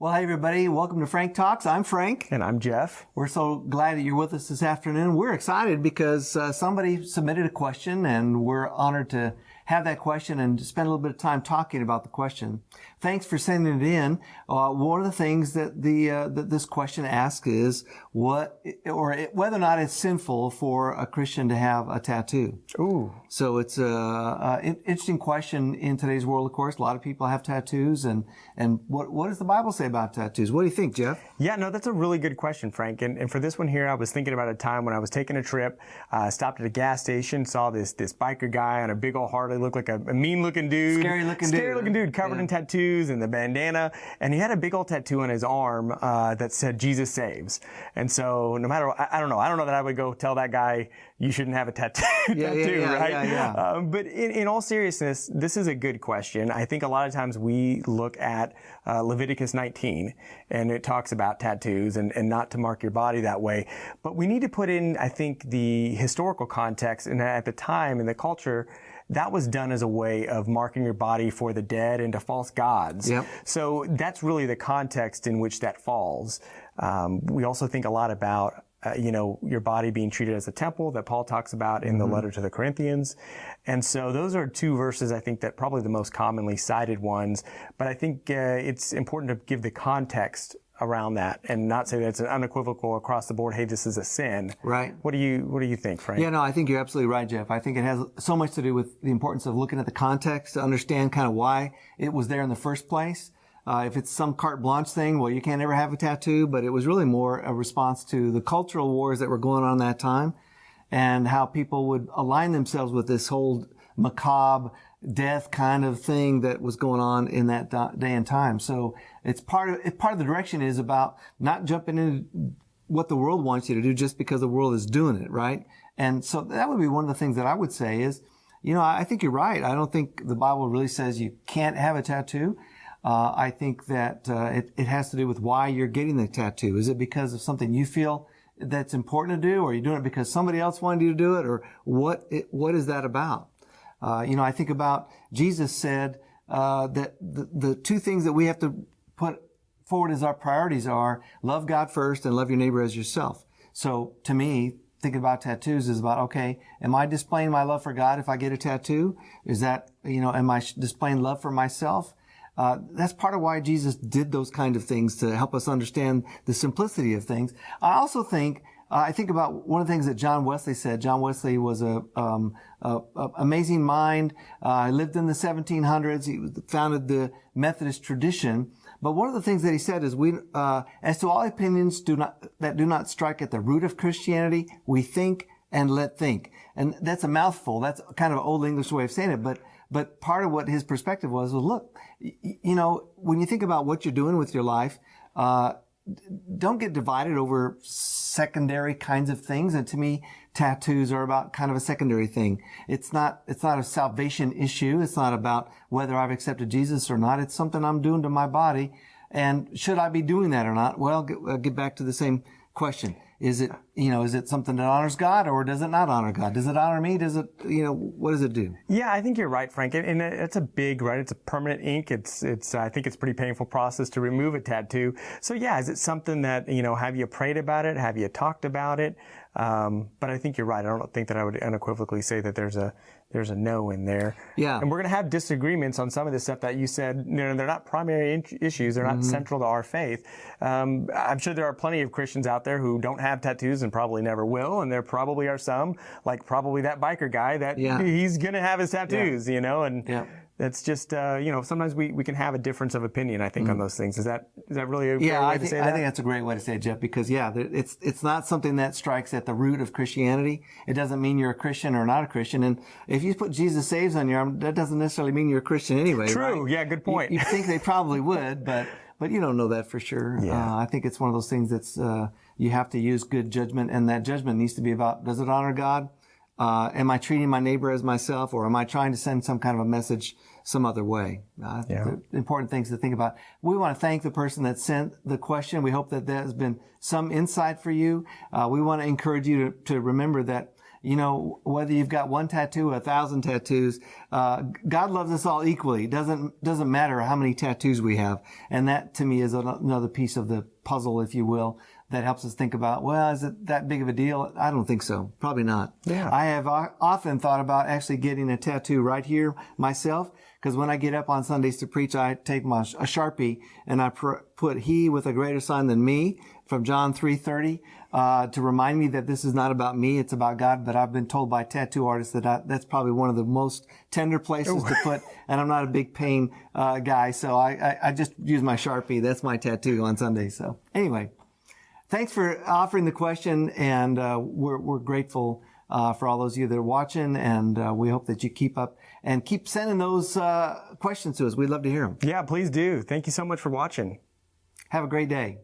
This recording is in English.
Well, hey everybody, welcome to Frank Talks. I'm Frank. And I'm Jeff. We're so glad that you're with us this afternoon. We're excited because somebody submitted a question and we're honored to have that question and spend a little bit of time talking about the question. Thanks for sending it in. One of the things that that this question asks is whether or not it's sinful for a Christian to have a tattoo. Ooh. So it's an interesting question in today's world, of course. A lot of people have tattoos, and what does the Bible say about tattoos? What do you think, Jeff? Yeah, no, that's a really good question, Frank. And for this one here, I was thinking about a time when I was taking a trip, stopped at a gas station, saw this biker guy on a big old Harley, looked like a mean-looking dude. Scary-looking dude, covered in tattoos and the bandana. And he had a big old tattoo on his arm that said, Jesus saves. And so no matter, I don't know that I would go tell that guy, you shouldn't have a tattoo, right? But in all seriousness, this is a good question. I think a lot of times we look at Leviticus 19, and it talks about tattoos and not to mark your body that way. But we need to put in, I think, the historical context. And at the time in the culture, that was done as a way of marking your body for the dead and to false gods. Yep. So that's really the context in which that falls. We also think a lot about your body being treated as a temple that Paul talks about in the letter to the Corinthians. And so those are two verses, I think, that probably the most commonly cited ones. But I think it's important to give the context around that and not say that it's an unequivocal across the board, hey, this is a sin. Right. What do you think, Frank? Yeah, no, I think you're absolutely right, Jeff. I think it has so much to do with the importance of looking at the context to understand kind of why it was there in the first place. If it's some carte blanche thing, well, you can't ever have a tattoo, but it was really more a response to the cultural wars that were going on that time and how people would align themselves with this whole macabre death kind of thing that was going on in that day and time. So it's part of the direction is about not jumping into what the world wants you to do just because the world is doing it, right? And so that would be one of the things that I would say is, I think you're right. I don't think the Bible really says you can't have a tattoo. I think that it has to do with why you're getting the tattoo. Is it because of something you feel that's important to do, or are you doing it because somebody else wanted you to do it, or what is that about? I think about Jesus said that the two things that we have to put forward as our priorities are love God first and love your neighbor as yourself. So to me, thinking about tattoos is about, okay, am I displaying my love for God if I get a tattoo? Is that, am I displaying love for myself? That's part of why Jesus did those kind of things to help us understand the simplicity of things. I also think, I think about one of the things that John Wesley said. John Wesley was a amazing mind. He lived in the 1700s. He founded the Methodist tradition. But one of the things that he said is, as to all opinions that do not strike at the root of Christianity, we think and let think. And that's a mouthful. That's kind of an old English way of saying it. But part of what his perspective was, look, when you think about what you're doing with your life, don't get divided over secondary kinds of things. And to me, tattoos are about kind of a secondary thing. It's not a salvation issue. It's not about whether I've accepted Jesus or not. It's something I'm doing to my body. And should I be doing that or not? Well, get back to the same question. Is it something that honors God, or does it not honor God? Does it honor me? Does it, what does it do? Yeah, I think you're right, Frank. And it's a big, right? It's a permanent ink. I think it's a pretty painful process to remove a tattoo. So yeah, is it something that, have you prayed about it? Have you talked about it? But I think you're right. I don't think that I would unequivocally say that there's a no in there. Yeah. And we're going to have disagreements on some of the stuff that you said. They're not primary issues. They're not central to our faith. I'm sure there are plenty of Christians out there who don't have tattoos and probably never will. And there probably are some, like probably that biker guy, that he's going to have his tattoos, and that's just, sometimes we can have a difference of opinion, I think, on those things. Is that really a fair way to say that? I think that's a great way to say it, Jeff, because it's not something that strikes at the root of Christianity. It doesn't mean you're a Christian or not a Christian. And if you put Jesus saves on your arm, that doesn't necessarily mean you're a Christian anyway. True. Right? Yeah. Good point. You think they probably would, but you don't know that for sure. Yeah. I think it's one of those things that's, you have to use good judgment, and that judgment needs to be about, does it honor God? Am I treating my neighbor as myself, or am I trying to send some kind of a message some other way? The important things to think about. We want to thank the person that sent the question. We hope that has been some insight for you. We want to encourage you to remember that you know, whether you've got one tattoo or 1,000 tattoos, God loves us all equally. It doesn't matter how many tattoos we have. And that to me is another piece of the puzzle, if you will, that helps us think about, well, is it that big of a deal? I don't think so. Probably not. Yeah. I have often thought about actually getting a tattoo right here myself, because when I get up on Sundays to preach, I take a Sharpie and I put he with a greater sign than me from John 3:30 to remind me that this is not about me, it's about God. But I've been told by tattoo artists that that's probably one of the most tender places to put, and I'm not a big pain guy, so I just use my Sharpie. That's my tattoo on Sundays. So anyway, thanks for offering the question, and we're grateful for all those of you that are watching, and we hope that you keep up and keep sending those questions to us. We'd love to hear them. Yeah, please do. Thank you so much for watching. Have a great day.